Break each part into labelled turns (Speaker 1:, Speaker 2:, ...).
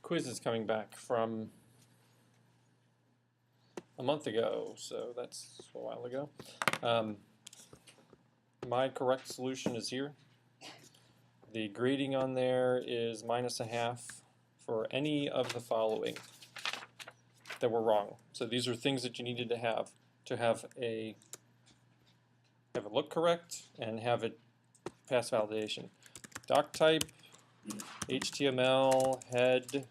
Speaker 1: quiz is coming back from a month ago, so that's a while ago. My correct solution is here. The grading on there is -0.5 for any of the following that were wrong. So these are things that you needed to have it look correct and have it pass validation. Doc type, HTML, head,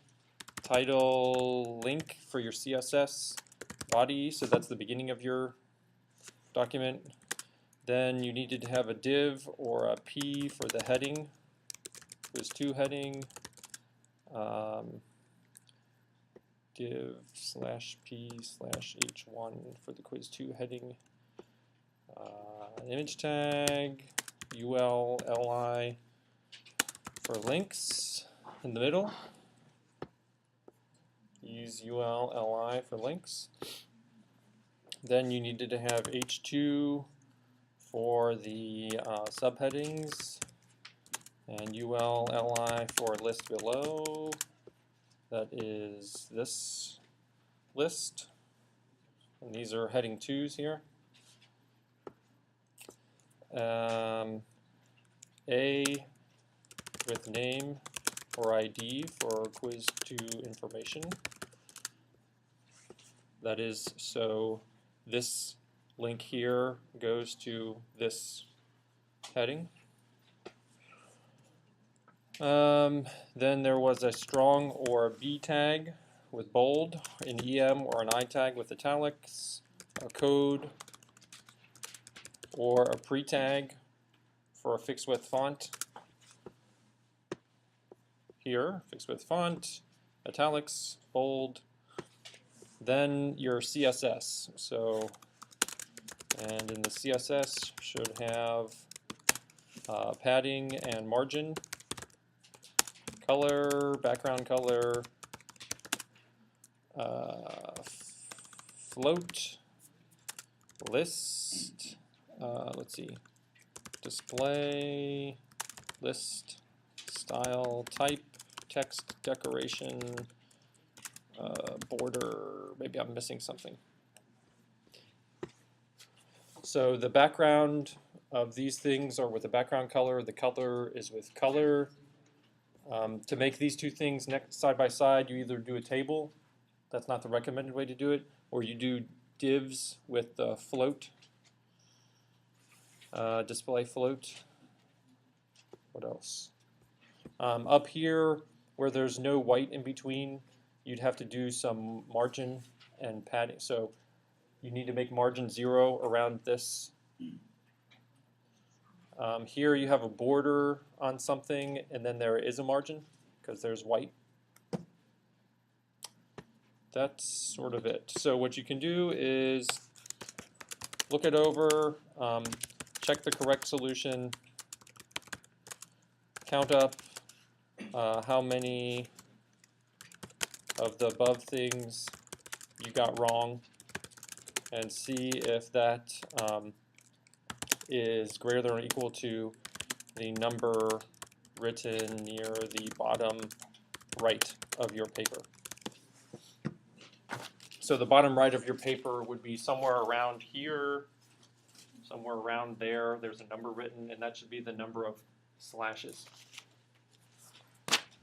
Speaker 1: title, link for your CSS, body, so that's the beginning of your document. Then you needed to have a div or a p for the heading, quiz2 heading, div /p/h1 for the quiz2 heading, image tag, ul li for links in the middle. Use ul li for links. Then you needed to have h2 for the subheadings, and ul li for list below. That is this list, and these are heading 2s here. A with name or ID for quiz2 information. That is, so this link here goes to this heading. Then there was a strong or a B tag with bold, an EM or an I tag with italics, a code, or a pre-tag for a fixed width font. Here, fixed width font, italics, bold. Then your CSS. So, and in the CSS should have padding and margin, color, background color, float, list, let's see, display, list, style, type, text, decoration, border, maybe I'm missing something. So the background of these things are with the background color, the color is with color. To make these two things side by side, you either do a table, that's not the recommended way to do it, or you do divs with the float, display float. What else? Up here, where there's no white in between, you'd have to do some margin and padding. So you need to make margin 0 around this. Here you have a border on something, and then there is a margin because there's white. That's sort of it. So what you can do is look it over, check the correct solution, count up how many of the above things you got wrong, and see if that is greater than or equal to the number written near the bottom right of your paper. So the bottom right of your paper would be somewhere around here, somewhere around there. There's a number written, and that should be the number of slashes.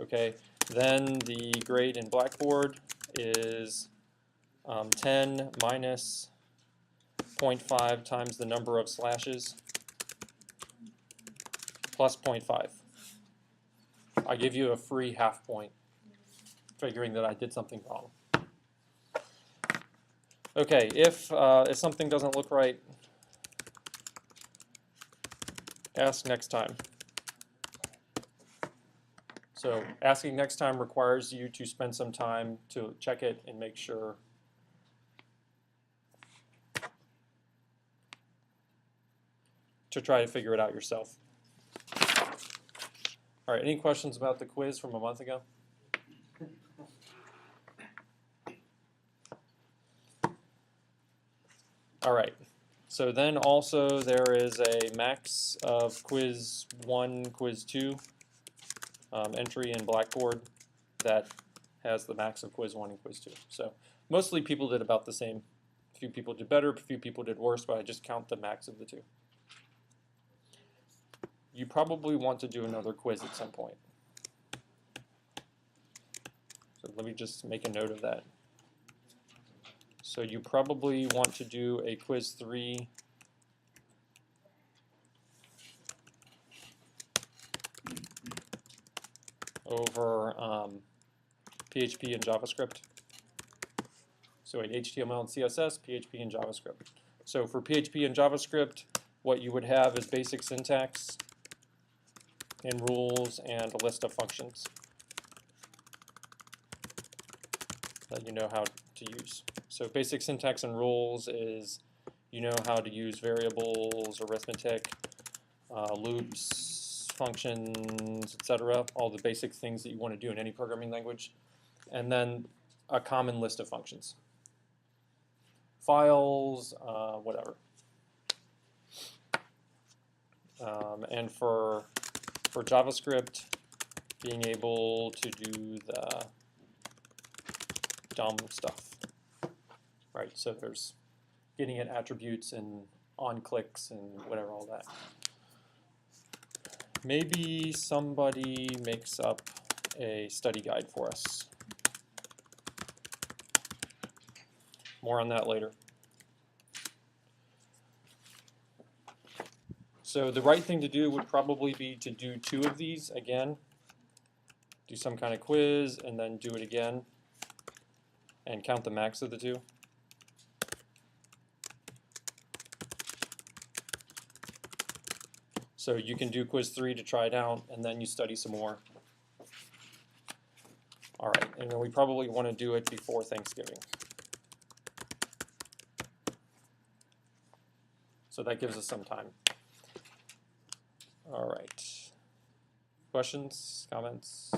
Speaker 1: Okay, then the grade in Blackboard is 10 minus 0.5 times the number of slashes plus 0.5. I give you a free half point, figuring that I did something wrong. Okay, if something doesn't look right, ask next time. So asking next time requires you to spend some time to check it and make sure. To try to figure it out yourself. All right, any questions about the quiz from a month ago? All right, so then also there is a max of quiz 1, quiz 2 entry in Blackboard that has the max of quiz 1 and quiz 2. So mostly people did about the same. A few people did better, a few people did worse, but I just count the max of the two. You probably want to do another quiz at some point. So let me just make a note of that. So you probably want to do a quiz 3 over PHP and JavaScript. So wait, HTML and CSS, PHP and JavaScript. So for PHP and JavaScript, what you would have is basic syntax and rules and a list of functions that you know how to use. So basic syntax and rules is you know how to use variables, arithmetic, loops, functions, etc. All the basic things that you want to do in any programming language. And then a common list of functions. Files, whatever. And for JavaScript, being able to do the dumb stuff, right? So there's getting at attributes and on clicks and whatever, all that. Maybe somebody makes up a study guide for us. More on that later. So the right thing to do would probably be to do 2 of these again, do some kind of quiz, and then do it again, and count the max of the 2. So you can do quiz 3 to try it out, and then you study some more. All right, and then we probably want to do it before Thanksgiving. So that gives us some time. All right. Questions, comments?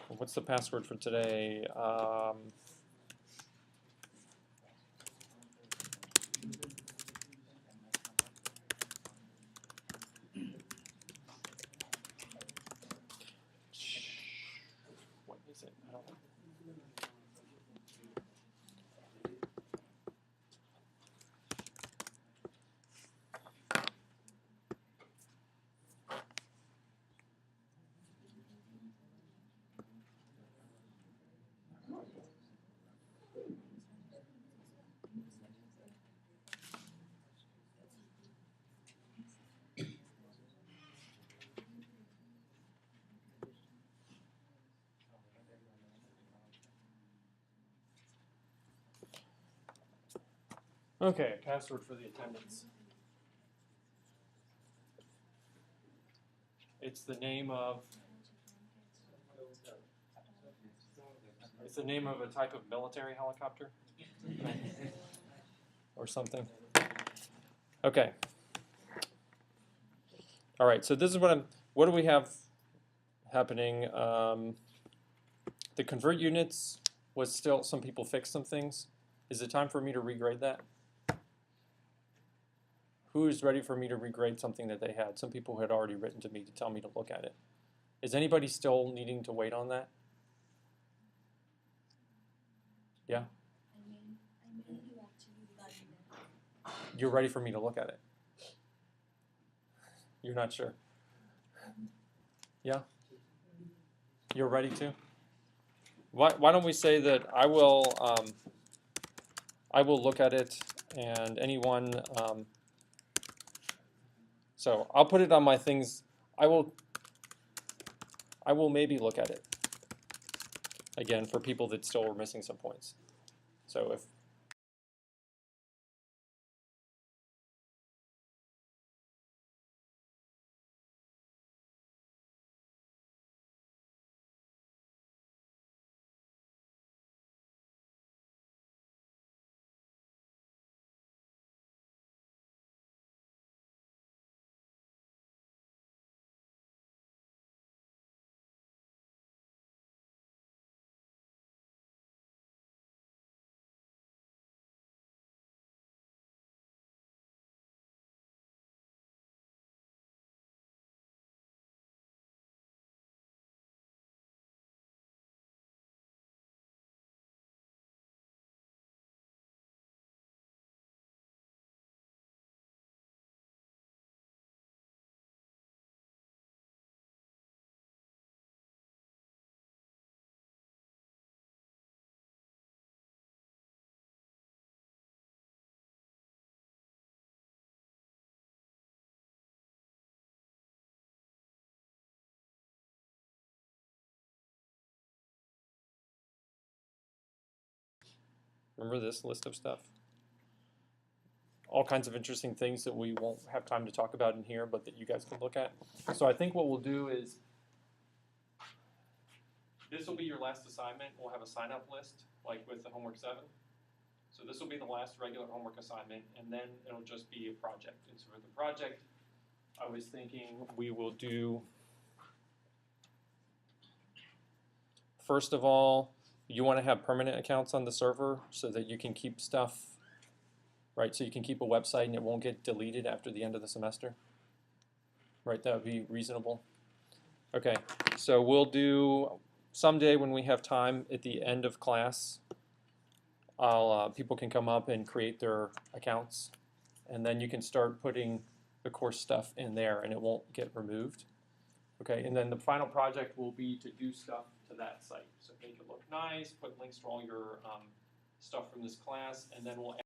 Speaker 1: What's the password for today? What is it? I don't know. Okay, password for the attendance. It's the name of a type of military helicopter or something. Okay. All right. So this is what do we have happening? The convert units was still, some people fixed some things. Is it time for me to regrade that? Who is ready for me to regrade something that they had? Some people had already written to me to tell me to look at it. Is anybody still needing to wait on that? Yeah? You're ready for me to look at it? You're not sure? Yeah? You're ready to? Why don't we say that I will look at it, and anyone, so I'll put it on my things. I will maybe look at it again for people that still were missing some points. So if Remember this list of stuff? All kinds of interesting things that we won't have time to talk about in here, but that you guys can look at. So I think what we'll do is, this will be your last assignment. We'll have a sign-up list, like with the homework 7. So this will be the last regular homework assignment, and then it'll just be a project. And so for the project, I was thinking we will do, first of all, you want to have permanent accounts on the server so that you can keep stuff, right? So you can keep a website and it won't get deleted after the end of the semester. Right, that would be reasonable. Okay, so we'll do, someday when we have time at the end of class, people can come up and create their accounts, and then you can start putting the course stuff in there and it won't get removed. Okay, and then the final project will be to do stuff to that site. So make it look nice, put links to all your stuff from this class, and then we'll add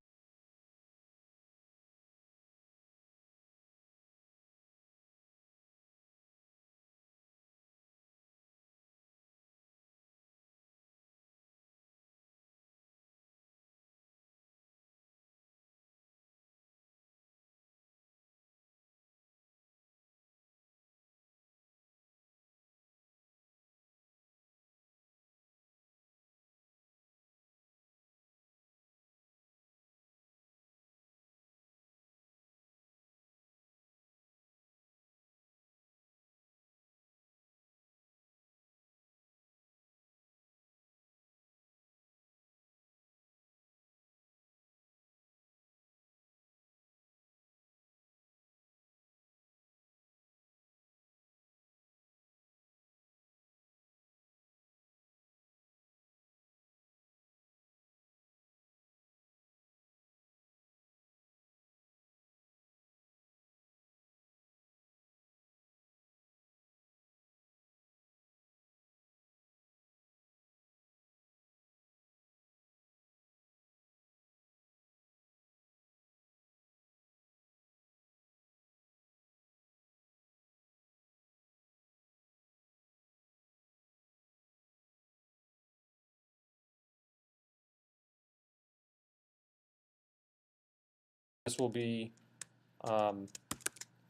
Speaker 1: this will be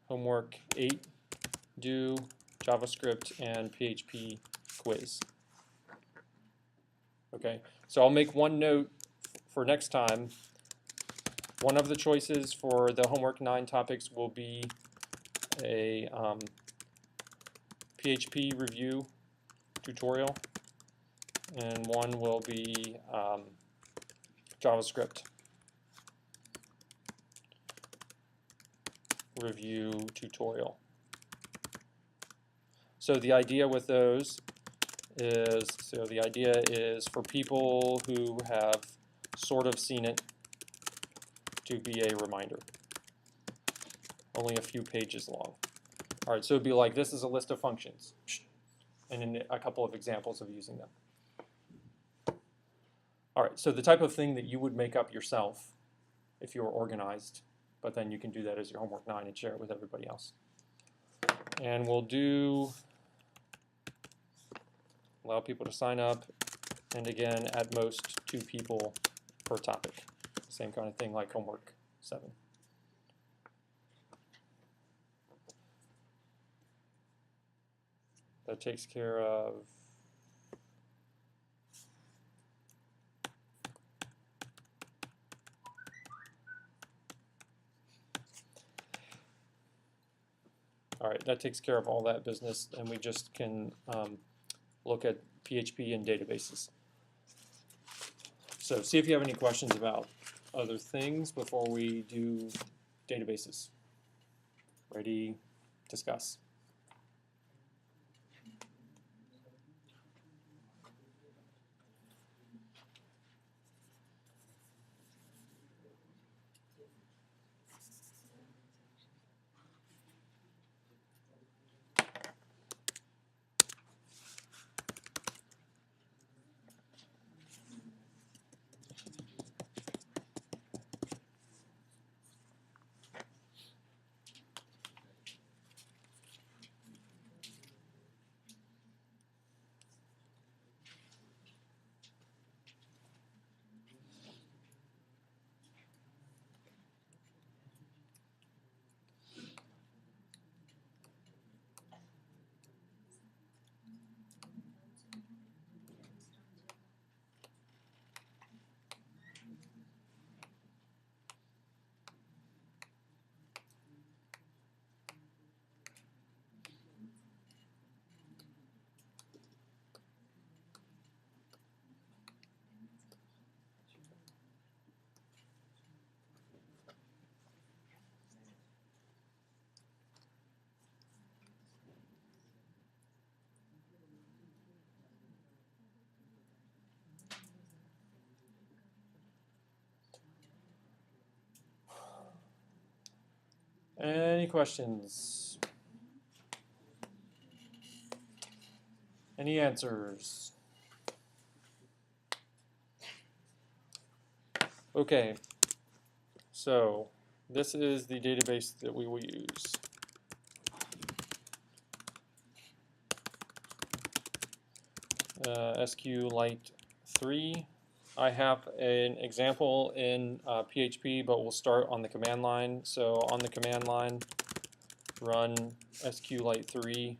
Speaker 1: homework 8, do JavaScript and PHP quiz. Okay, so I'll make one note for next time. One of the choices for the homework 9 topics will be a PHP review tutorial, and one will be JavaScript review tutorial. So the idea with those is, for people who have sort of seen it, to be a reminder. Only a few pages long. All right, so it'd be like, this is a list of functions, and then a couple of examples of using them. All right, so the type of thing that you would make up yourself if you were organized, but then you can do that as your homework 9 and share it with everybody else. And we'll do, allow people to sign up, and again, at most 2 people per topic. Same kind of thing like homework 7. That takes care of all right, that takes care of all that business, and we just can look at PHP and databases. So see if you have any questions about other things before we do databases. Ready, discuss. Any questions? Any answers? Okay, so this is the database that we will use. Sqlite 3. I have an example in PHP, but we'll start on the command line. So on the command line, run Sqlite 3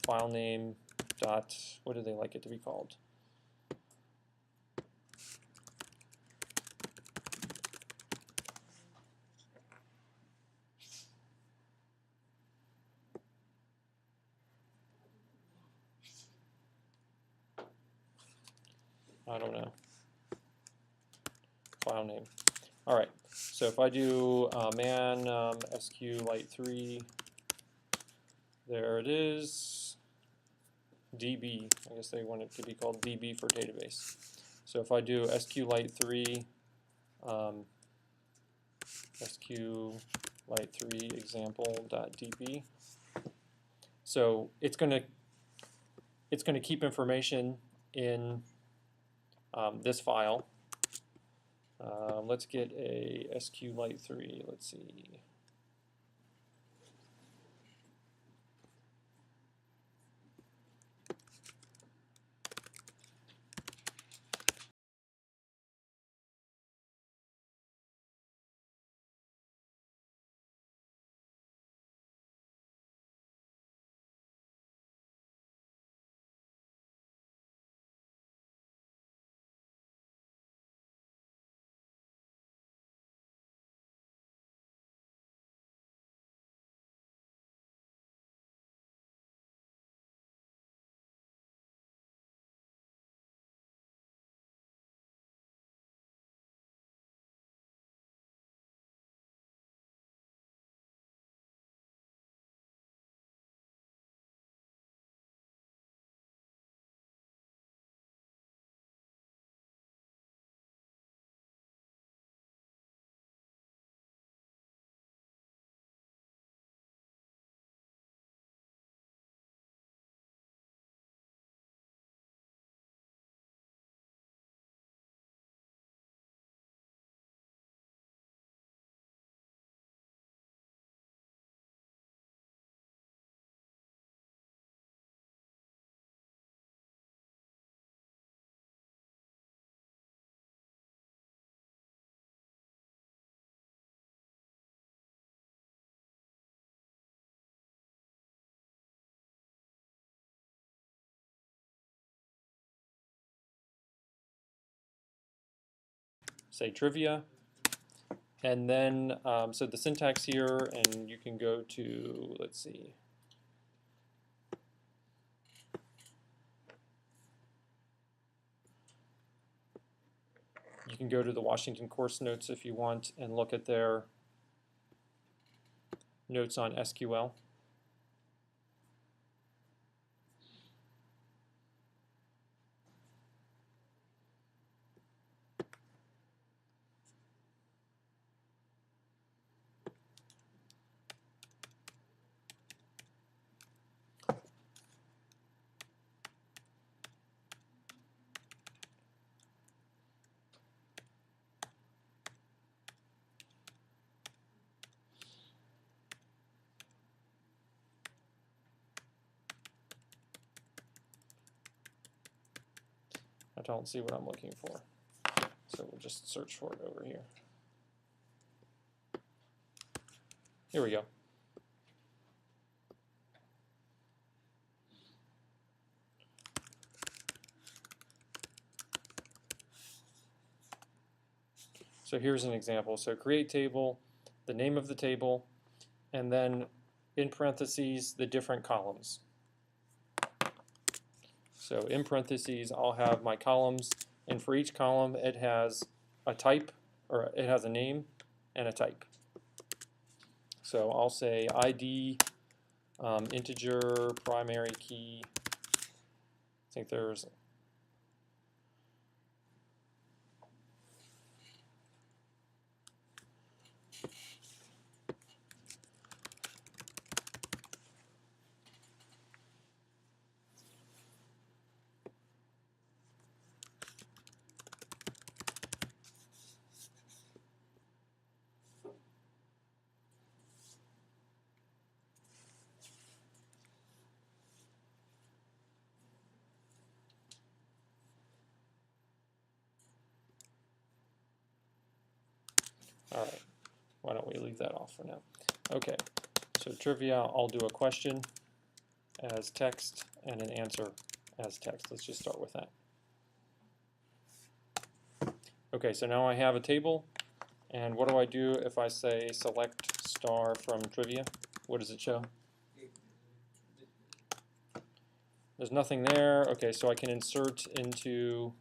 Speaker 1: file name dot, what do they like it to be called? I don't know. File name. All right. So if I do man Sqlite 3, there it is. DB. I guess they want it to be called DB for database. So if I do Sqlite 3, Sqlite 3 example.db. So it's going to keep information in this file. Let's get a Sqlite 3. Let's see. Say trivia, and then so the syntax here, and you can go to, let's see, you can go to the Washington course notes if you want and look at their notes on SQL. I don't see what I'm looking for, so we'll just search for it over here. Here we go. So here's an example. So create table, the name of the table, and then in parentheses the different columns. So in parentheses I'll have my columns, and for each column it has a type, or it has a name and a type. So I'll say ID, integer, primary key. I think there's All right, why don't we leave that off for now? Okay, so trivia, I'll do a question as text and an answer as text. Let's just start with that. Okay, so now I have a table, and what do I do if I say select star from trivia? What does it show? There's nothing there. Okay, so I can insert into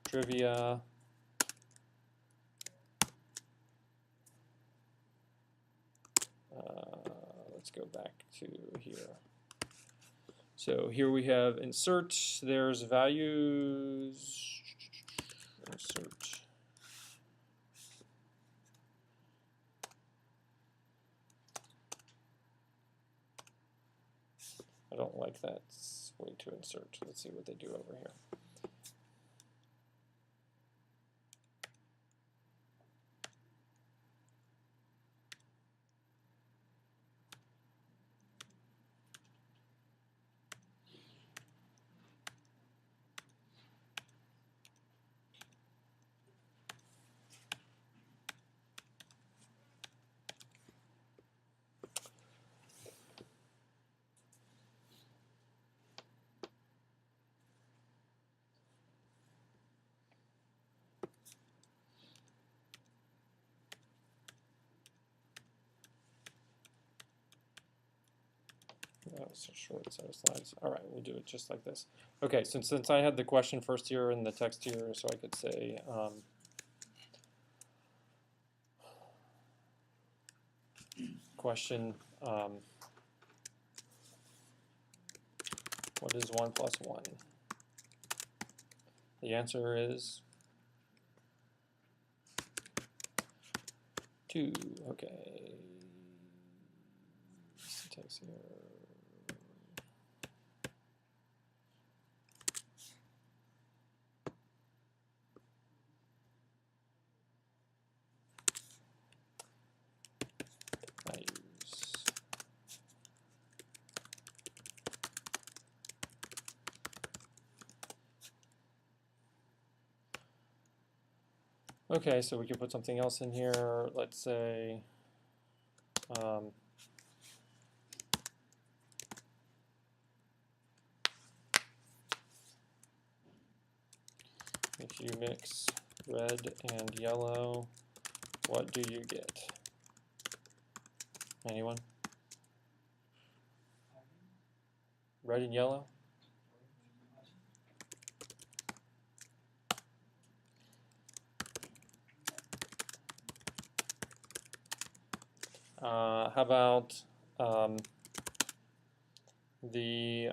Speaker 1: trivia let's go back to here. So here we have insert, there's values, insert. I don't like that way to insert. Let's see what they do over here. It's a short set of slides. All right, we'll do it just like this. Okay, since I had the question first here and the text here, so I could say question, what is 1 plus 1? The answer is 2. Okay. Syntax here. Okay, so we can put something else in here. Let's say if you mix red and yellow, what do you get? Anyone? Red and yellow? How about the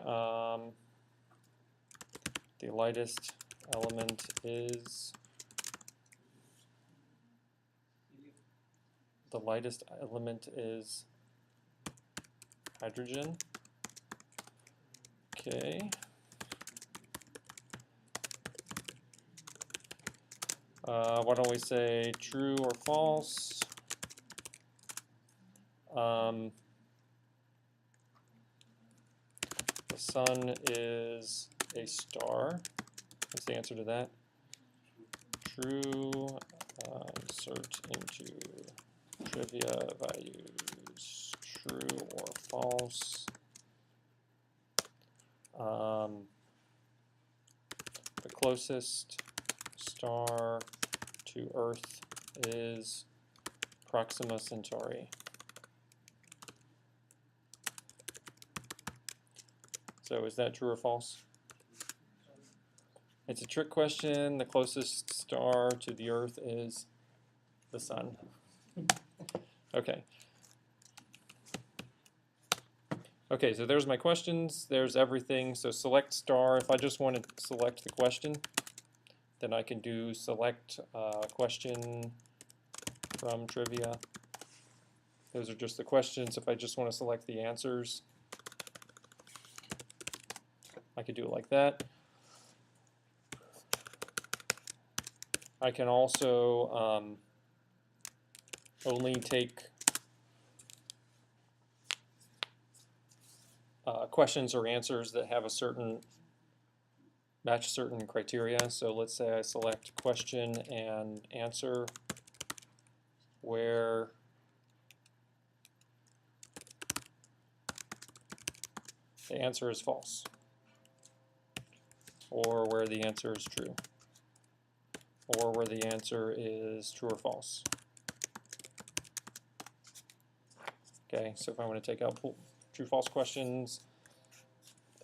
Speaker 1: lightest element is hydrogen. Okay. Why don't we say true or false? The sun is a star. What's the answer to that? True. Insert into trivia values. True or false. The closest star to Earth is Proxima Centauri. So is that true or false? It's a trick question. The closest star to the Earth is the sun. Okay. Okay, so there's my questions. There's everything. So select star. If I just want to select the question, then I can do select question from trivia. Those are just the questions. If I just want to select the answers, I could do it like that. I can also only take questions or answers that have a certain match certain criteria. So let's say I select question and answer where the answer is false, or where the answer is true, or where the answer is true or false. Okay, so if I want to take out true-false questions,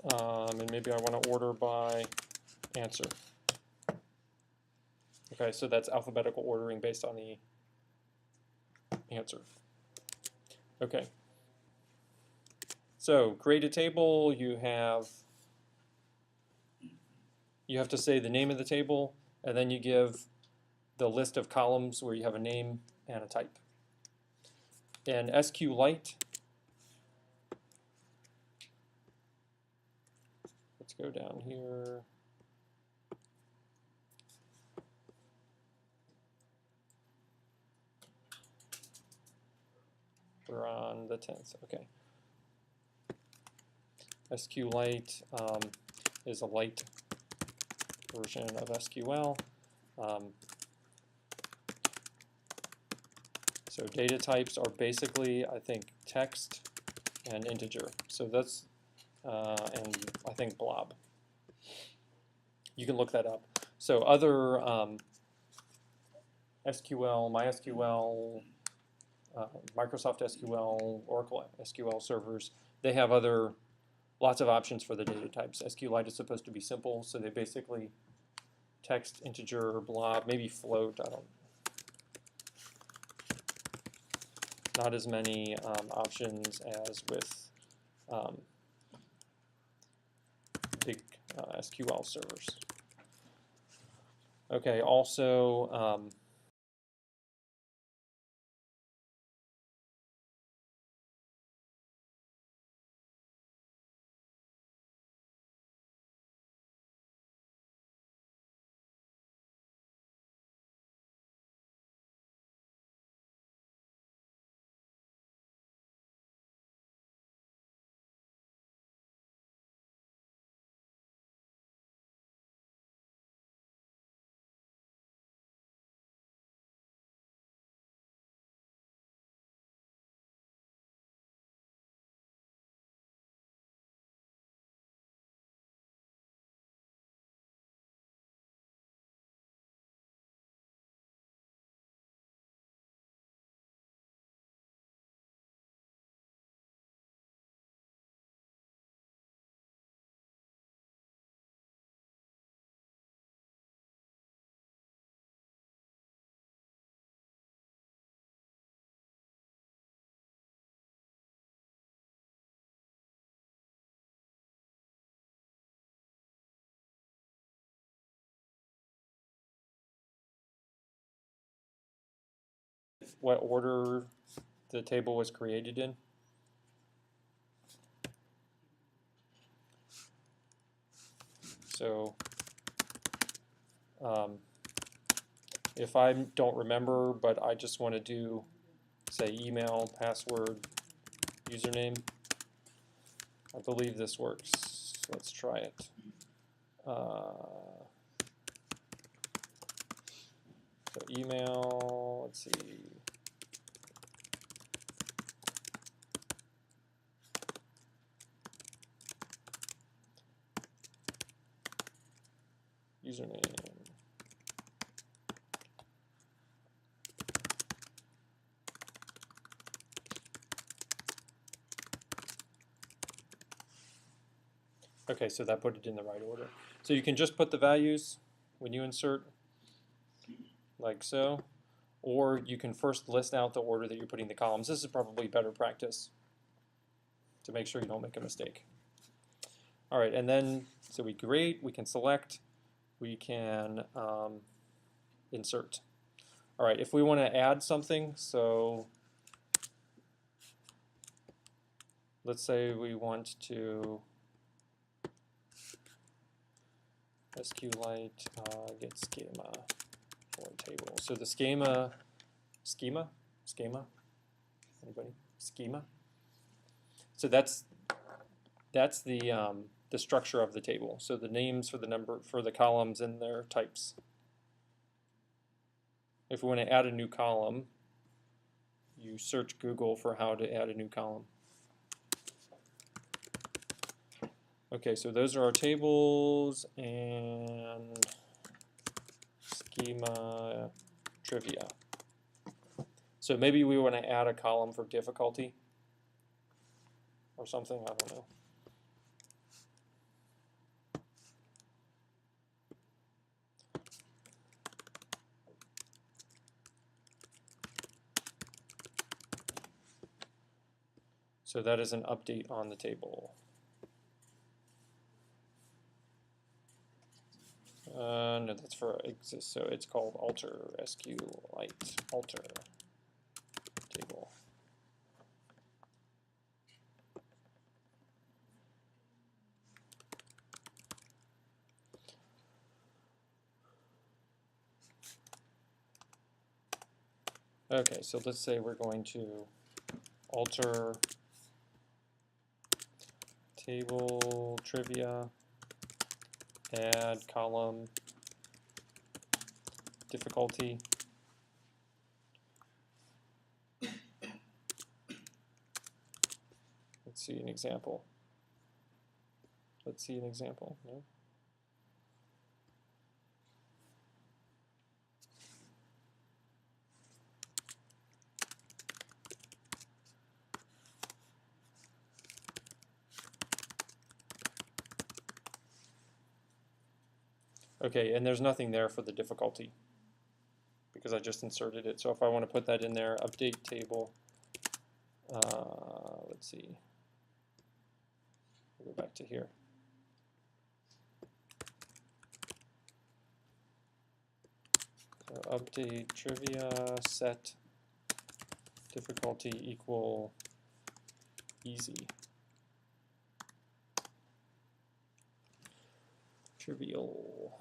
Speaker 1: and maybe I want to order by answer. Okay, so that's alphabetical ordering based on the answer. Okay. So create a table. You have to say the name of the table, and then you give the list of columns where you have a name and a type. In Sqlite, let's go down here. We're on the 10th, okay. Sqlite is a light version of SQL. So data types are basically, I think, text and integer. So that's, and I think blob. You can look that up. So other SQL, MySQL, Microsoft SQL, Oracle SQL servers, they have lots of options for the data types. Sqlite is supposed to be simple, so they basically text, integer, blob, maybe float, I don't. Not as many options as with big SQL servers. Okay, also what order the table was created in. So if I don't remember, but I just want to do, say, email, password, username, I believe this works. Let's try it. So email, let's see. Username. Okay, so that put it in the right order. So you can just put the values when you insert, like so, or you can first list out the order that you're putting the columns. This is probably better practice to make sure you don't make a mistake. All right, and then, so we create, we can select, we can insert. All right, if we want to add something, so let's say we want to Sqlite get schema for a table. So the schema, anybody? Schema. So that's the the structure of the table. So the names for the columns and their types. If we want to add a new column, you search Google for how to add a new column. Okay, so those are our tables and schema trivia. So maybe we want to add a column for difficulty or something, I don't know. So that is an update on the table. No, that's for exist. So it's called alter, Sqlite alter table. Okay, so let's say we're going to alter table trivia, add column difficulty. Let's see an example. Let's see an example. No? Okay, and there's nothing there for the difficulty because I just inserted it. So if I want to put that in there, update table, let's see, we'll go back to here. So update trivia set difficulty equal easy. Trivial.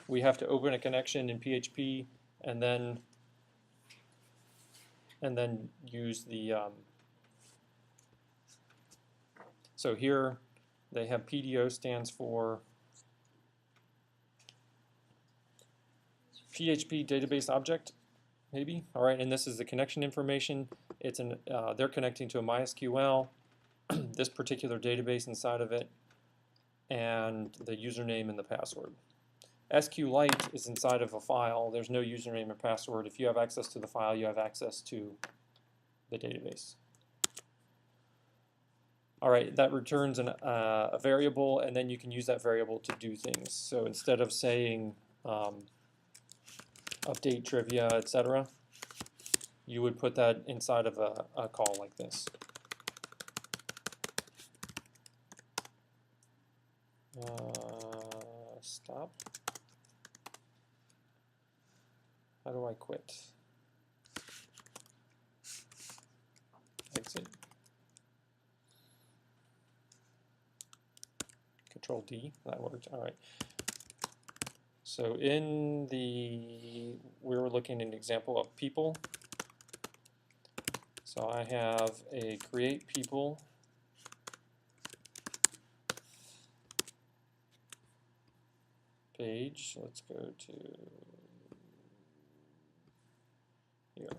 Speaker 1: We have to open a connection in PHP and then use the so here they have PDO stands for PHP Database Object, maybe. All right, and this is the connection information. It's an they're connecting to a MySQL, this particular database inside of it, and the username and the password. Sqlite is inside of a file. There's no username or password. If you have access to the file, you have access to the database. All right, that returns a variable, and then you can use that variable to do things. So instead of saying update trivia, etc., you would put that inside of a call like this. Stop. How do I quit? Exit. Control D, that worked. All right. So we were looking at an example of people. So I have a create people page. Let's go to here.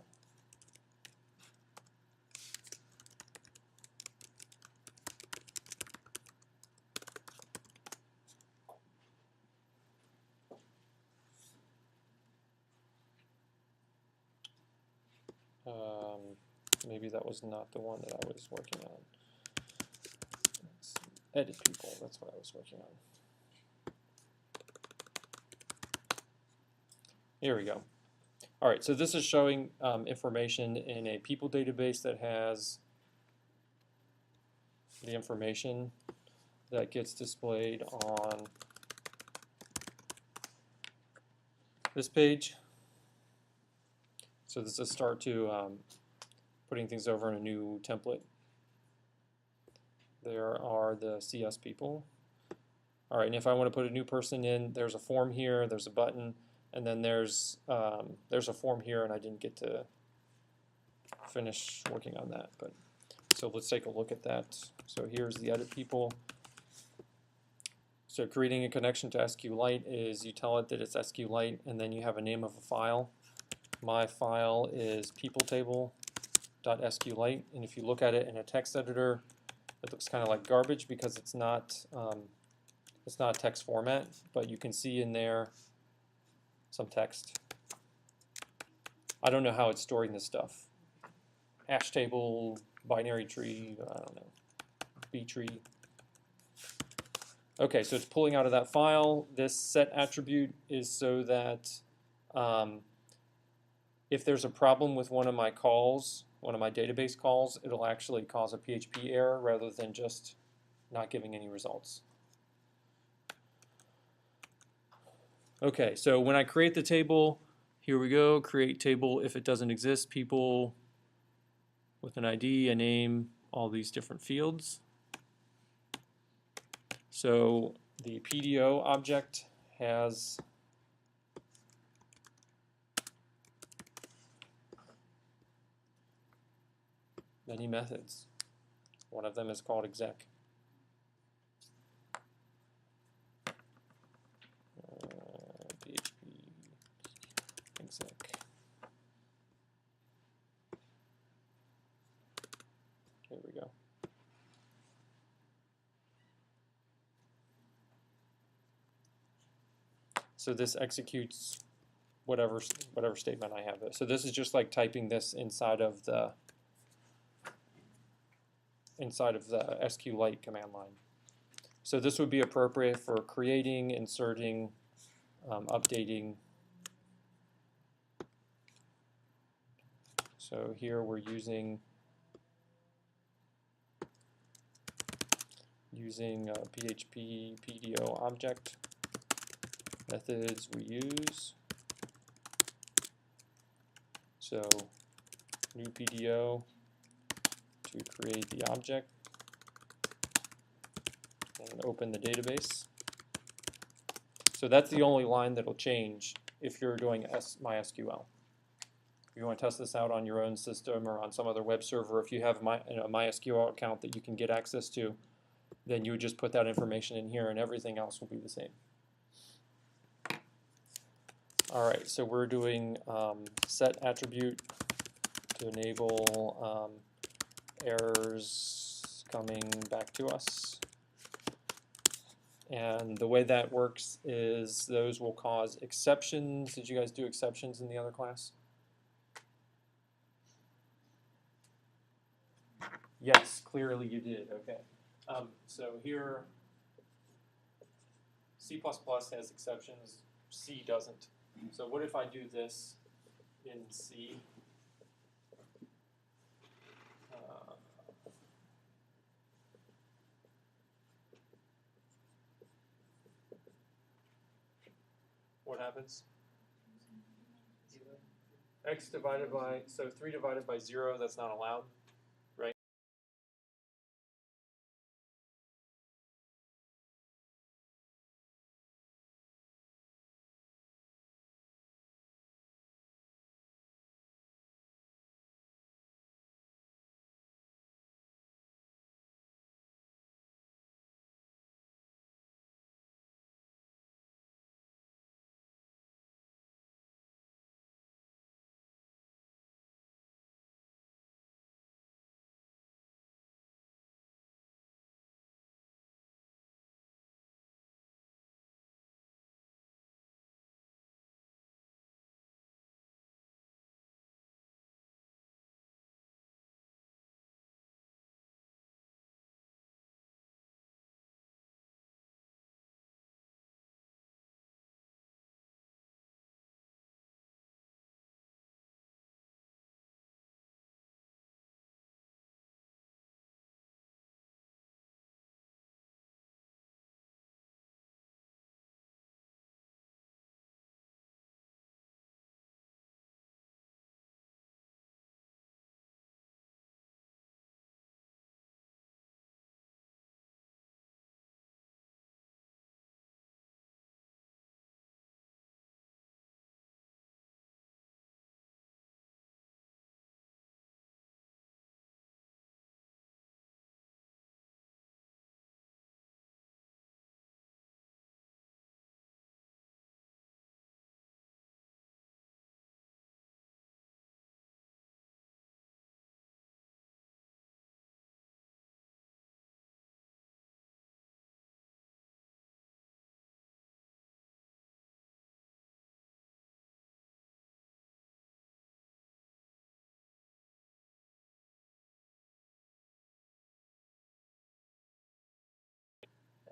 Speaker 1: Maybe that was not the one that I was working on. Let's edit people, that's what I was working on. Here we go. All right, so this is showing information in a people database that has the information that gets displayed on this page. So this is a start to putting things over in a new template. There are the CS people. All right, and if I want to put a new person in, there's a form here, there's a button, and then there's a form here, and I didn't get to finish working on that. But so let's take a look at that. So here's the edit people. So creating a connection to Sqlite is you tell it that it's Sqlite, and then you have a name of a file. My file is peopletable.sqlite, and if you look at it in a text editor, it looks kind of like garbage because it's not a text format, but you can see in there some text. I don't know how it's storing this stuff. Hash table, binary tree, I don't know, B tree. Okay, so it's pulling out of that file. This set attribute is so that if there's a problem with one of my calls, one of my database calls, it'll actually cause a PHP error rather than just not giving any results. Okay, so when I create the table, here we go, create table if it doesn't exist, people with an ID, a name, all these different fields. So the PDO object has many methods. One of them is called exec. PHP exec. Here we go. So this executes whatever statement I have. So this is just like typing this inside of the Sqlite command line. So this would be appropriate for creating, inserting, updating. So here we're using PHP PDO object. Methods we use. So new PDO to create the object and open the database. So that's the only line that'll change if you're doing MySQL. If you want to test this out on your own system or on some other web server, if you have a MySQL account that you can get access to, then you would just put that information in here and everything else will be the same. Alright, so we're doing set attribute to enable errors coming back to us. And the way that works is those will cause exceptions. Did you guys do exceptions in the other class? Yes, clearly you did. Okay. So here, C++ has exceptions, C doesn't. So what if I do this in C? What happens? X divided by, so 3 divided by 0, that's not allowed.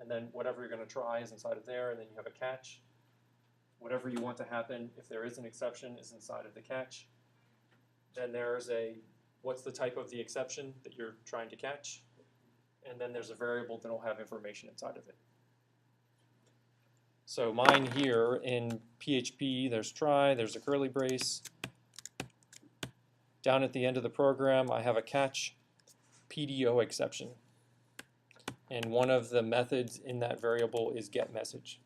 Speaker 1: and then whatever you're going to try is inside of there, and then you have a catch. Whatever you want to happen, if there is an exception, is inside of the catch. Then there's a, what's the type of the exception that you're trying to catch? And then there's a variable that will have information inside of it. So mine here in PHP, there's try, there's a curly brace. Down at the end of the program, I have a catch PDO exception. And one of the methods in that variable is getMessage.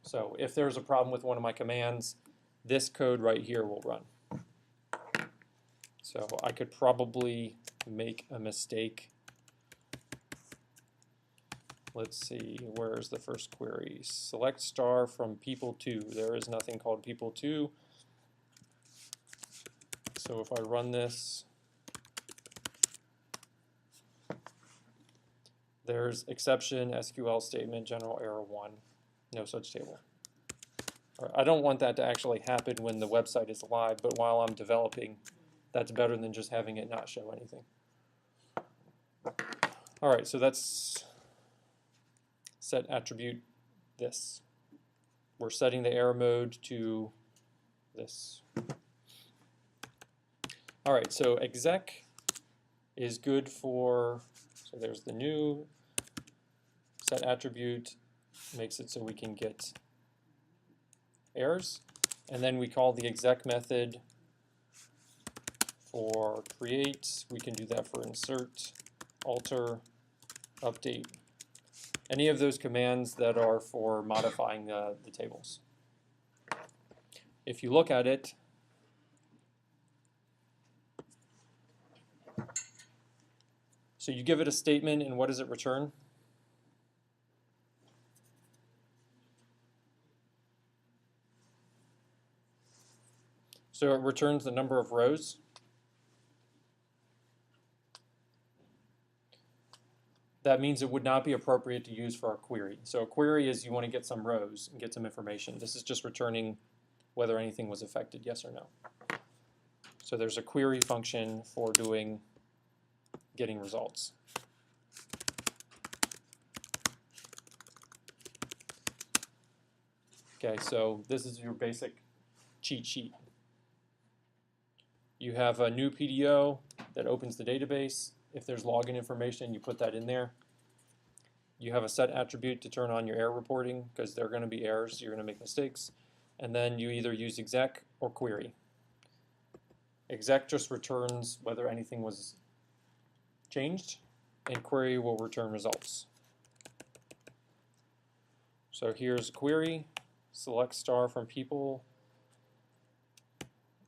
Speaker 1: So if there's a problem with one of my commands, this code right here will run. So I could probably make a mistake. Let's see, where's the first query? Select star from people2. There is nothing called people2. So if I run this, there's exception, SQL statement, general error 1, no such table. I don't want that to actually happen when the website is live, but while I'm developing, that's better than just having it not show anything. All right, so that's set attribute this. We're setting the error mode to this. All right, so exec is good for, so there's the new set attribute, makes it so we can get errors. And then we call the exec method for create. We can do that for insert, alter, update. Any of those commands that are for modifying the tables. If you look at it, so you give it a statement, and what does it return? So it returns the number of rows. That means it would not be appropriate to use for a query. So a query is you want to get some rows and get some information. This is just returning whether anything was affected, yes or no. So there's a query function for getting results. Okay, so this is your basic cheat sheet. You have a new PDO that opens the database. If there's login information, you put that in there. You have a set attribute to turn on your error reporting because there are going to be errors, you're going to make mistakes. And then you either use exec or query. Exec just returns whether anything was changed, and query will return results. So here's a query, select star from people.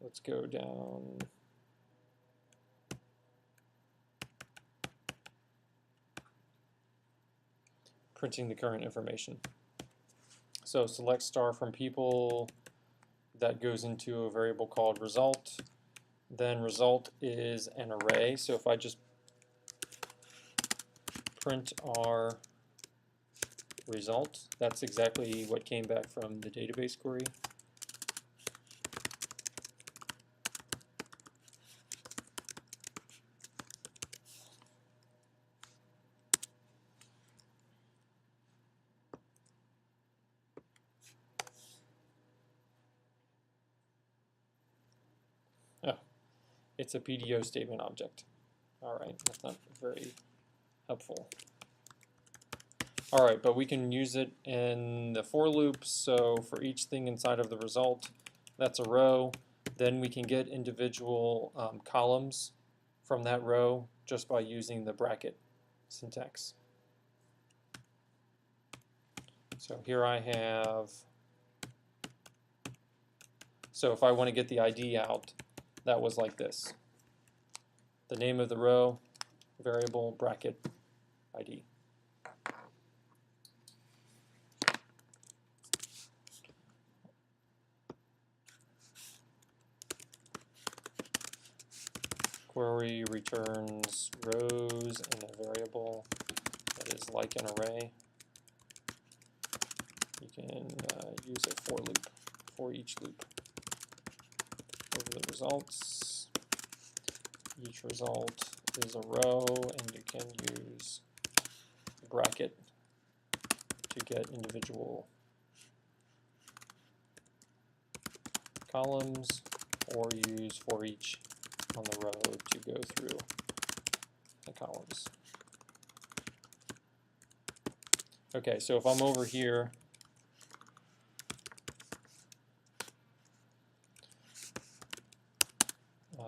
Speaker 1: Let's go down. Printing the current information. So select star from people, that goes into a variable called result. Then result is an array. So if I just print our result, that's exactly what came back from the database query. Oh, it's a PDO statement object. All right, that's not very helpful. All right, but we can use it in the for loop. So for each thing inside of the result, that's a row. Then we can get individual columns from that row just by using the bracket syntax. So here I have, so if I want to get the ID out, that was like this. The name of the row, variable, bracket, ID. Query returns rows in a variable that is like an array. You can use a for loop for each loop. Over the results, each result is a row, and you can use bracket to get individual columns, or use for each on the row to go through the columns. Okay, so if I'm over here,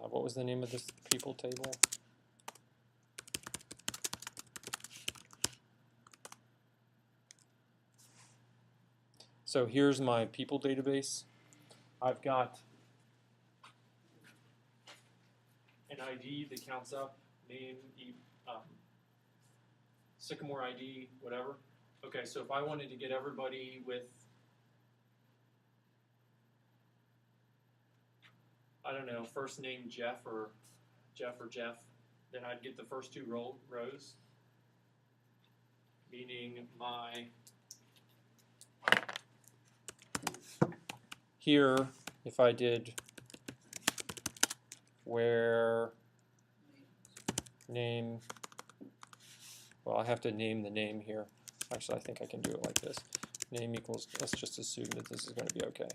Speaker 1: what was the name of this people table? So here's my people database. I've got an ID that counts up, name, Sycamore ID, whatever. Okay, so if I wanted to get everybody with, I don't know, first name Jeff, then I'd get the first two rows, meaning my, here, if I did where name, well, I have to name the name here. Actually, I think I can do it like this. Name equals, let's just assume that this is going to be okay.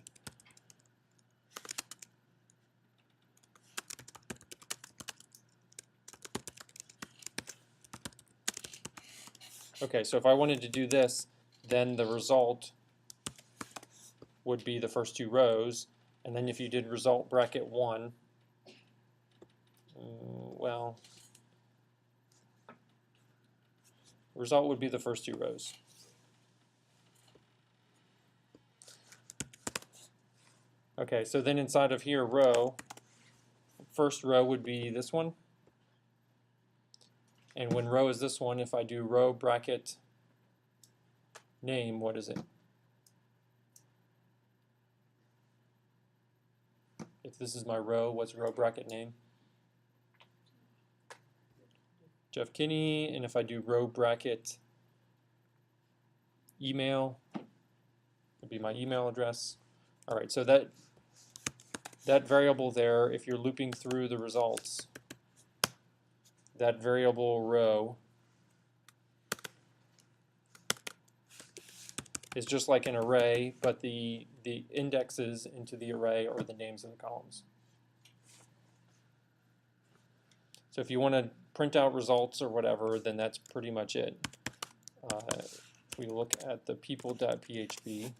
Speaker 1: Okay, so if I wanted to do this, then the result would be the first two rows, and then if you did result bracket 1, well, result would be the first two rows. Okay, so then inside of here, row, first row would be this one. And when row is this one, if I do row bracket name, what is it? If this is my row, what's row bracket name? Jeff Kinney. And if I do row bracket email, would be my email address. All right, so that variable there, if you're looping through the results, that variable row is just like an array, but the indexes into the array are the names of the columns. So if you want to print out results or whatever, then that's pretty much it. If we look at the people.php,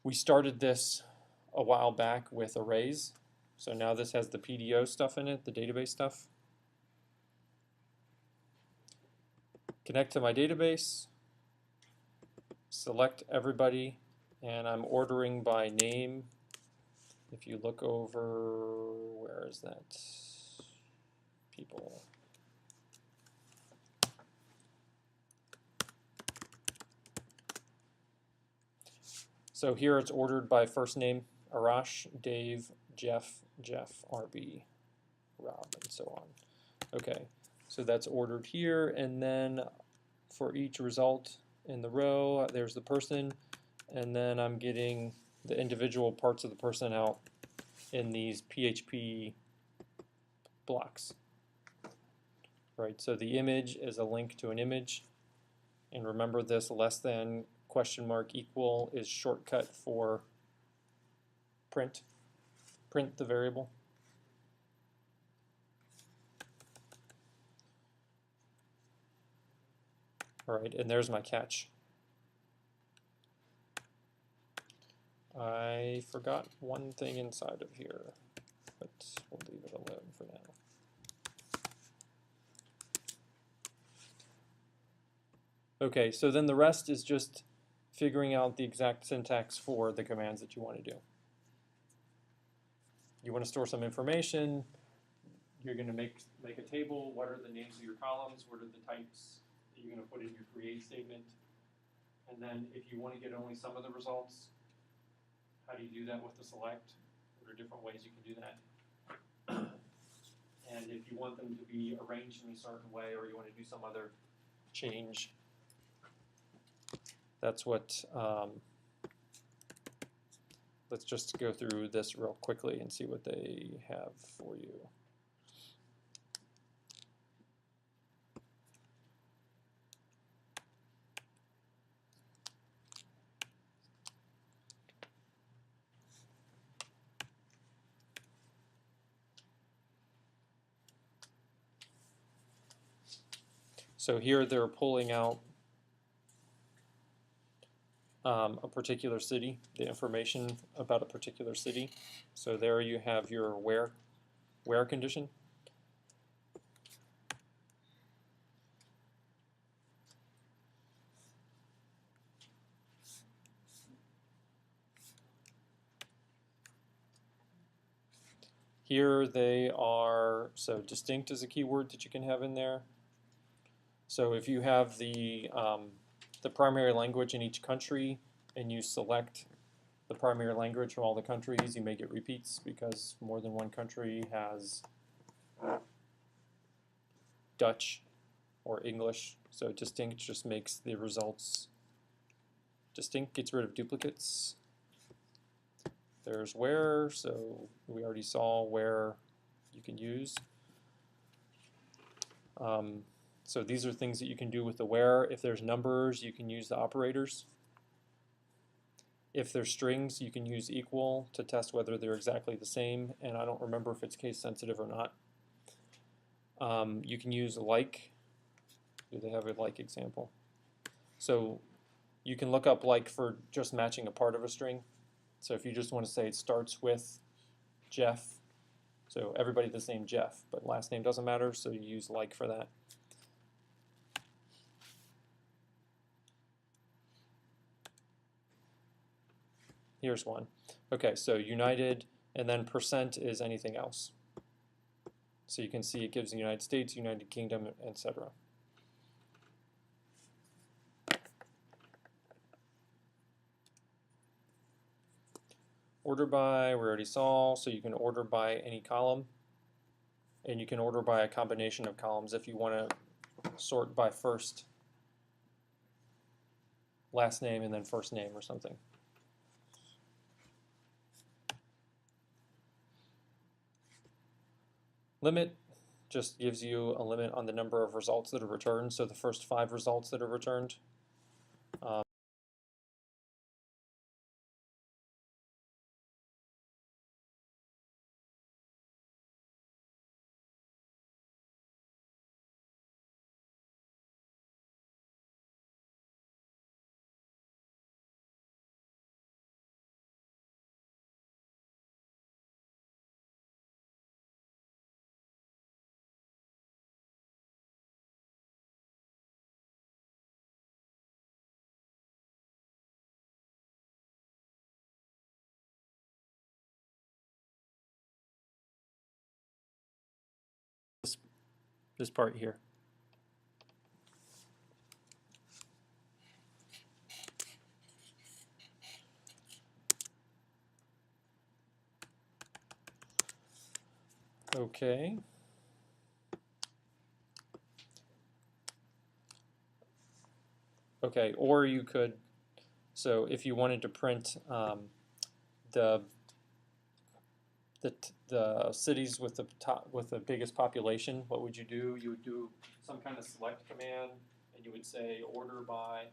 Speaker 1: we started this a while back with arrays. So now this has the PDO stuff in it, the database stuff. Connect to my database, select everybody, and I'm ordering by name. If you look over, where is that? People. So here it's ordered by first name, Arash, Dave, Jeff, RB, Rob, and so on. Okay, so that's ordered here, and then for each result in the row, there's the person, and then I'm getting the individual parts of the person out in these PHP blocks. Right, so the image is a link to an image, and remember this less than question mark equal is shortcut for print the variable. All right, and there's my catch. I forgot one thing inside of here, but we'll leave it alone for now. Okay, so then the rest is just figuring out the exact syntax for the commands that you want to do. You want to store some information, you're going to make a table. What are the names of your columns? What are the types that you're going to put in your create statement? And then if you want to get only some of the results, how do you do that with the select? There are different ways you can do that. And if you want them to be arranged in a certain way, or you want to do some other change, that's what, let's just go through this real quickly and see what they have for you. So here they're pulling out a particular city, the information about a particular city. So there you have your where condition. Here they are, so distinct is a keyword that you can have in there. So if you have the primary language in each country and you select the primary language from all the countries, you may get repeats because more than one country has Dutch or English. So distinct just makes the results distinct, gets rid of duplicates. There's where, so we already saw where you can use. So these are things that you can do with the where. If there's numbers, you can use the operators. If there's strings, you can use equal to test whether they're exactly the same, and I don't remember if it's case sensitive or not. You can use like. Do they have a like example? So you can look up like for just matching a part of a string. So if you just want to say it starts with Jeff, so everybody the same Jeff, but last name doesn't matter, so you use like for that. Here's one. Okay, so United, and then % is anything else. So you can see it gives the United States, United Kingdom, etc. Order by, we already saw, so you can order by any column, and you can order by a combination of columns if you want to sort by first, last name, and then first name or something. Limit just gives you a limit on the number of results that are returned, so the first 5 results that are returned. This part here. Okay. Okay, or you could, so if you wanted to print the cities with the biggest population, what would you do? You would do some kind of select command, and you would say order by.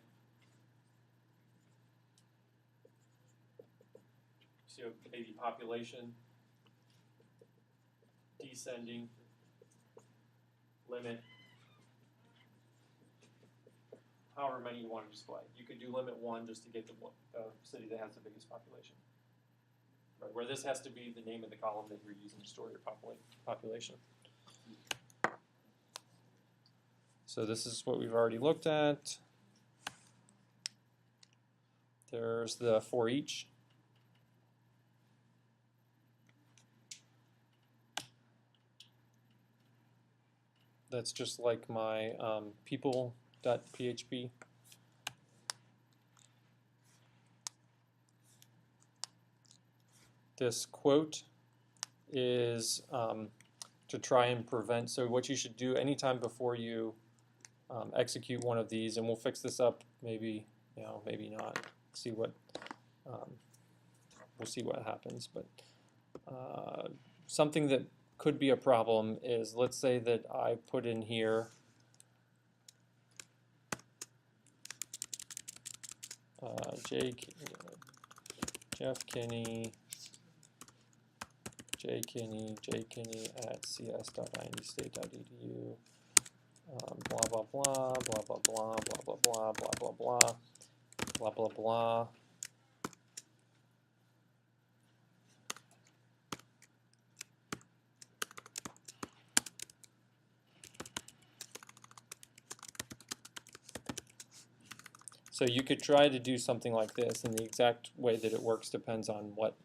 Speaker 1: So maybe population, descending, limit, however many you want to display. You could do limit 1 just to get the city that has the biggest population. Right, where this has to be the name of the column that you're using to store your population. So this is what we've already looked at. There's the for each. That's just like my people.php. This quote is to try and prevent, so what you should do anytime before you execute one of these, and we'll fix this up maybe, maybe not, see what, we'll see what happens, but something that could be a problem is, let's say that I put in here Jeff Kinney, J Kinney at cs.indstate.edu, blah, blah, blah, blah, blah, blah, blah, blah, blah, blah, blah, blah, blah, blah, blah. So you could try to do something like this, and the exact way that it works depends on what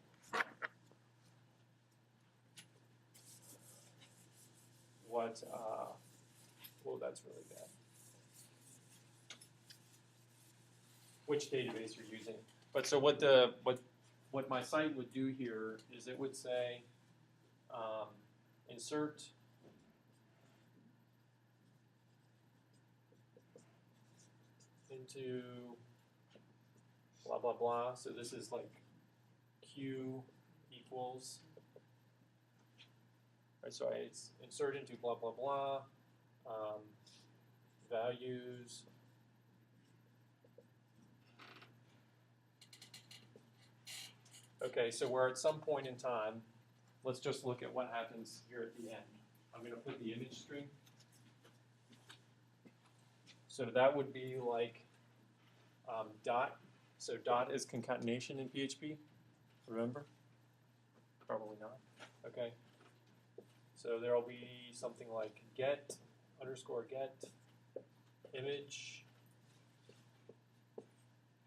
Speaker 1: whoa, that's really bad. Which database you're using. But so what my site would do here is it would say insert into blah blah blah. So this is like Q equals. Right, so it's insert into blah blah blah values. Okay, so we're at some point in time. Let's just look at what happens here at the end. I'm going to put the image string. So that would be like dot. So dot is concatenation in PHP. Remember? Probably not. Okay. So there will be something like get underscore get image.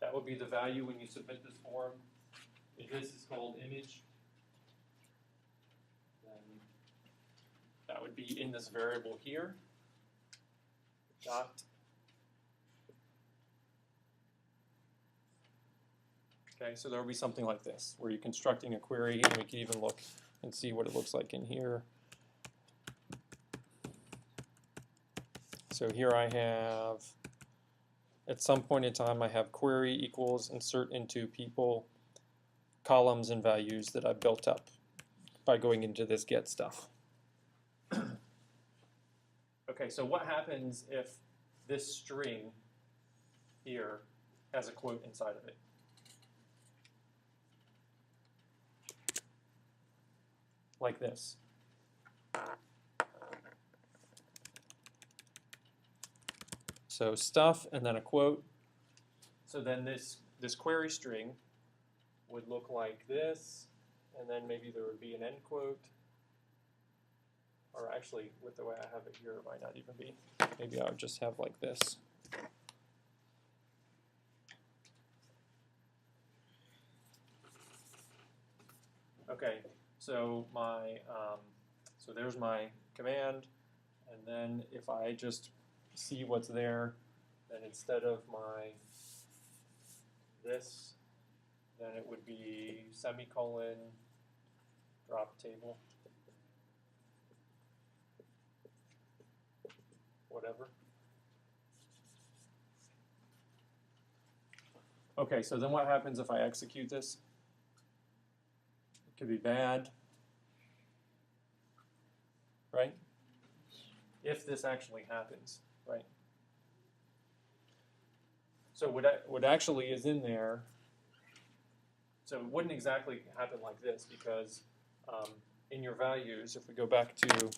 Speaker 1: That would be the value when you submit this form. If this is called image, then that would be in this variable here. Dot. Okay, so there will be something like this, where you're constructing a query, and we can even look and see what it looks like in here. So here I have, at some point in time, I have query equals insert into people, columns and values that I built up by going into this get stuff. Okay, so what happens if this string here has a quote inside of it? Like this. So stuff and then a quote. So then this query string would look like this, and then maybe there would be an end quote. Or actually, with the way I have it here, it might not even be. Maybe I would just have like this. Okay, so so there's my command, and then if I just see what's there, then instead of this, then it would be semicolon drop table, whatever. Okay, so then what happens if I execute this? It could be bad, right? If this actually happens, right? So what actually is in there, so it wouldn't exactly happen like this, because in your values, if we go back to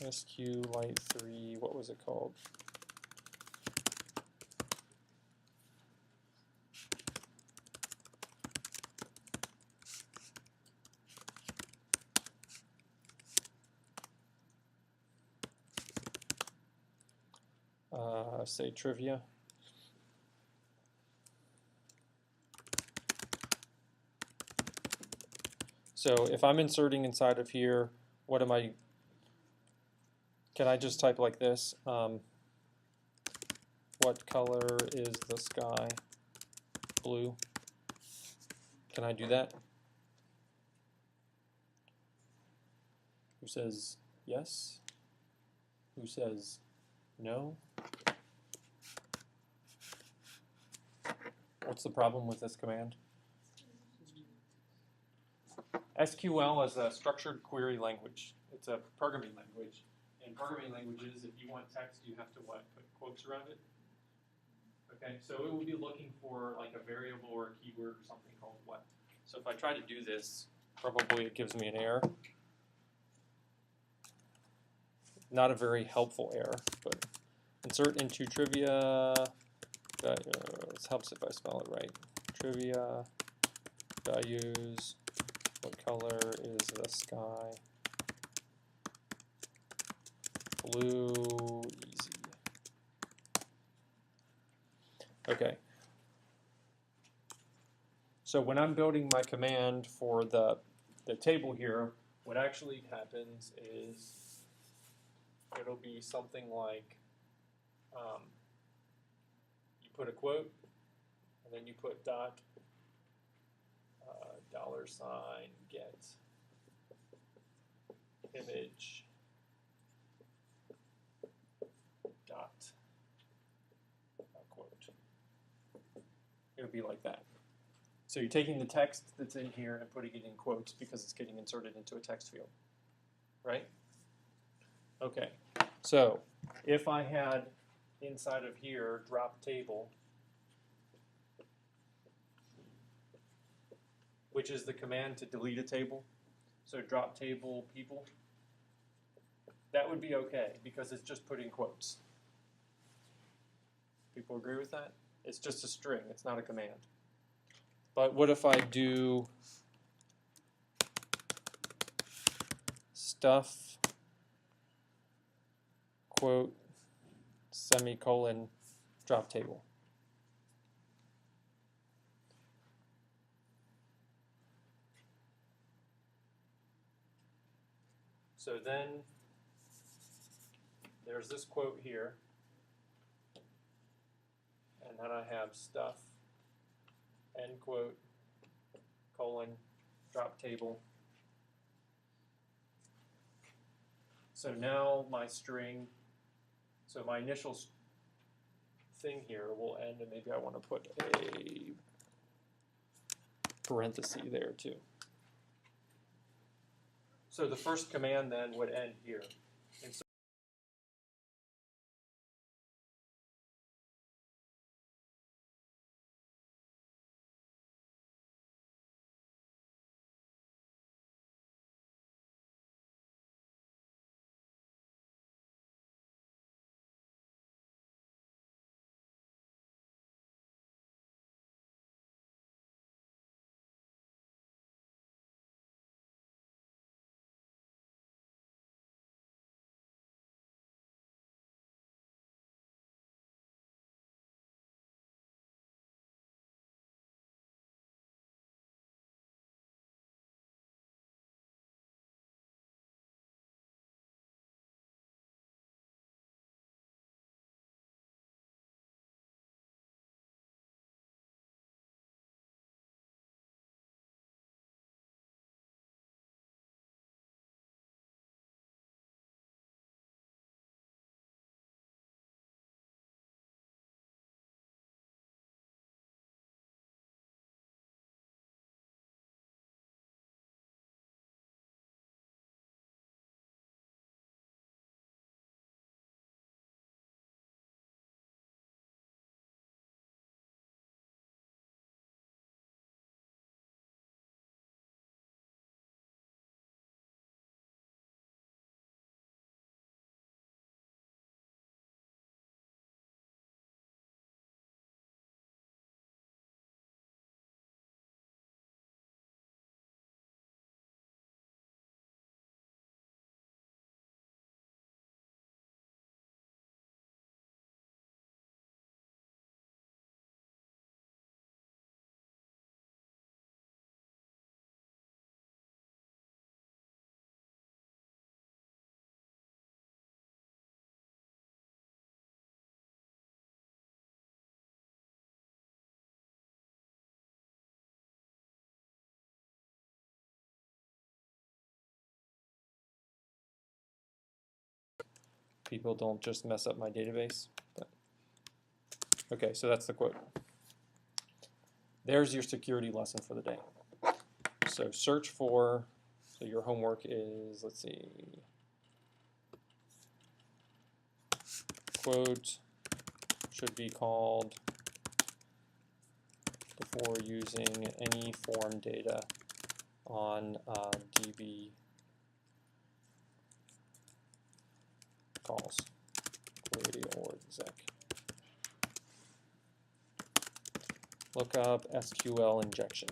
Speaker 1: Sqlite 3, what was it called? Say trivia. So if I'm inserting inside of here, what am I? Can I just type like this? What color is the sky? Blue. Can I do that? Who says yes? Who says no? What's the problem with this command? SQL is a structured query language. It's a programming language. In programming languages, if you want text, you have to what? Put quotes around it? Okay, so it will be looking for like a variable or a keyword or something called what. So if I try to do this, probably it gives me an error. Not a very helpful error, but insert into trivia. This helps if I spell it right. Trivia values. What color is the sky? Blue, easy. Okay. So when I'm building my command for the table here, what actually happens is it'll be something like you put a quote, and then you put dot $ get image dot quote. It'll be like that. So you're taking the text that's in here and putting it in quotes because it's getting inserted into a text field, right? Okay, so if I had inside of here drop table, which is the command to delete a table, so drop table people, that would be okay because it's just putting quotes. People agree with that? It's just a string, it's not a command. But what if I do stuff, quote, semicolon, drop table? So then there's this quote here, and then I have stuff, end quote, colon, drop table. So now my string, so my initial thing here will end, and maybe I want to put a parenthesis there too. So the first command then would end here. And so people don't just mess up my database. But okay, so that's the quote. There's your security lesson for the day. So search for, so your homework is, let's see, quote should be called before using any form data on DB calls, query or exec. Look up SQL injection.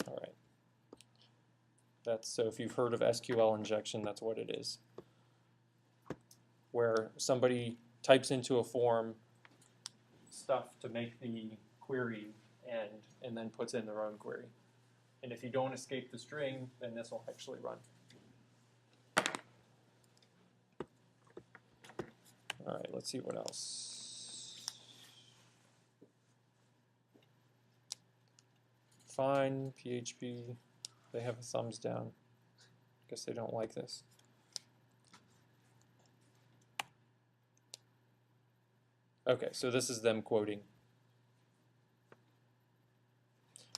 Speaker 1: All right. So if you've heard of SQL injection, that's what it is. Where somebody types into a form stuff to make the query end and then puts in their own query. And if you don't escape the string, then this will actually run. All right, let's see what else. Fine, PHP, they have a thumbs down. Guess they don't like this. Okay, so this is them quoting.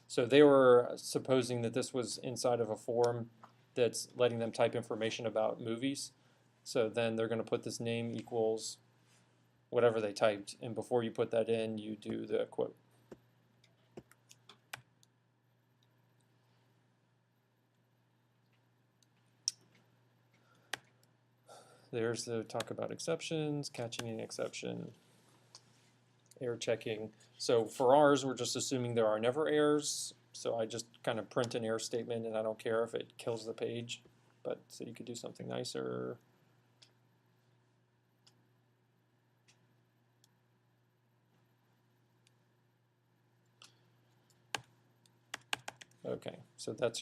Speaker 1: So they were supposing that this was inside of a form that's letting them type information about movies. So then they're going to put this name equals whatever they typed, and before you put that in, you do the quote. There's the talk about exceptions, catching an exception, error checking. So for ours, we're just assuming there are never errors. So I just kind of print an error statement, and I don't care if it kills the page. But so you could do something nicer. Okay, so that's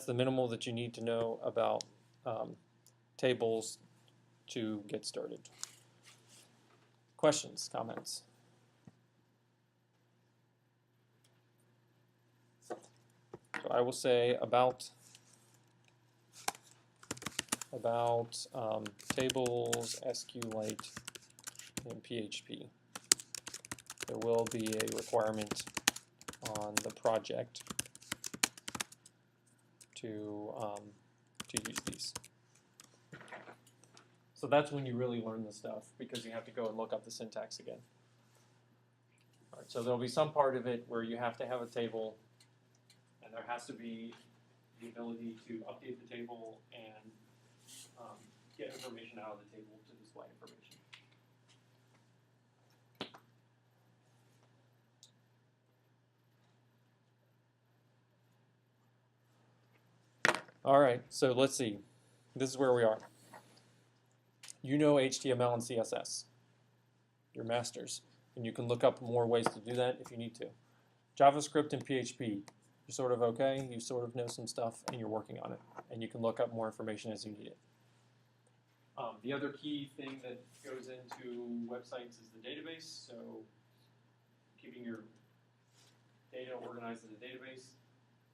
Speaker 1: the minimal that you need to know about tables to get started. Questions, comments? So I will say about tables, Sqlite, and PHP. There will be a requirement on the project to use these. So that's when you really learn the stuff, because you have to go and look up the syntax again. All right, so there'll be some part of it where you have to have a table, and there has to be the ability to update the table and get information out of the table to display information. All right, so let's see. This is where we are. You know HTML and CSS. You're masters. And you can look up more ways to do that if you need to. JavaScript and PHP, you're sort of okay. You sort of know some stuff, and you're working on it. And you can look up more information as you need it. The other key thing that goes into websites is the database. So keeping your data organized in a database.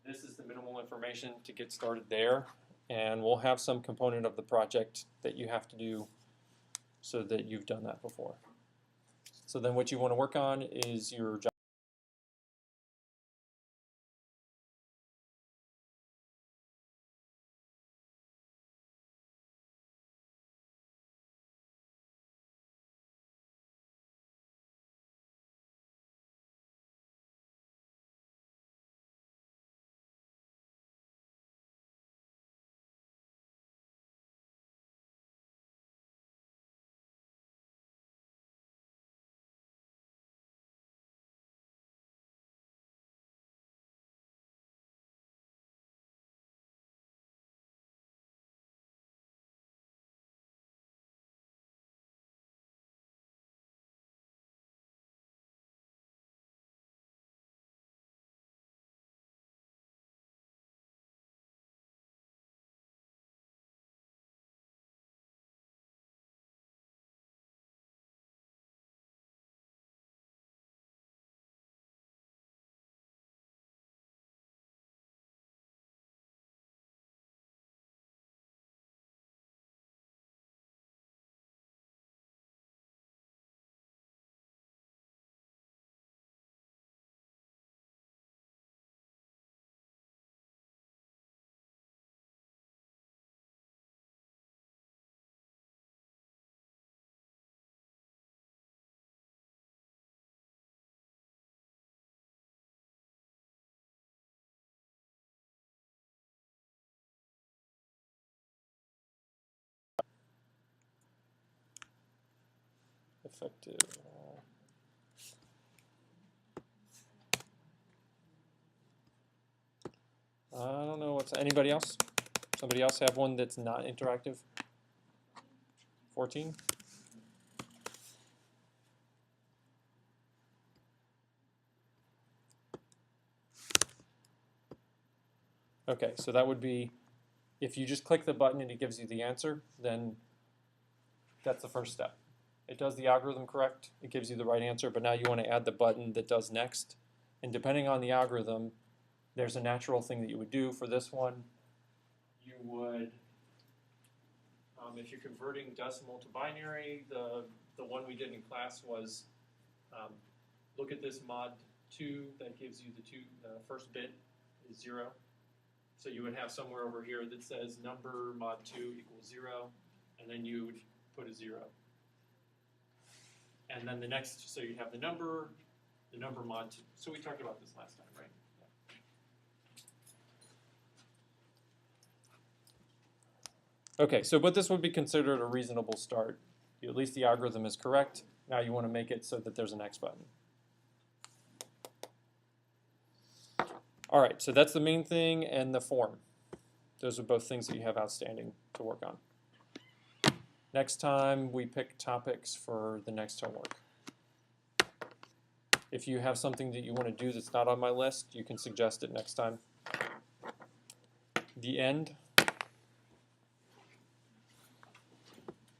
Speaker 1: This is the minimal information to get started there, and we'll have some component of the project that you have to do so that you've done that before. So then what you want to work on is your effective. I don't know what's anybody else. Somebody else have one that's not interactive? 14. Okay, so that would be, if you just click the button and it gives you the answer, then that's the first step. It does the algorithm correct, it gives you the right answer, but now you want to add the button that does next. And depending on the algorithm, there's a natural thing that you would do. For this one, you would, if you're converting decimal to binary, the one we did in class was look at this mod 2, that gives you the first bit is 0. So you would have somewhere over here that says number mod 2 equals 0, and then you would put a 0. And then the next, so you'd have the number mod 2. So we talked about this last time, right? Yeah. Okay, so but this would be considered a reasonable start. At least the algorithm is correct. Now you want to make it so that there's a next button. All right, so that's the main thing and the form. Those are both things that you have outstanding to work on. Next time, we pick topics for the next homework. If you have something that you want to do that's not on my list, you can suggest it next time. The end.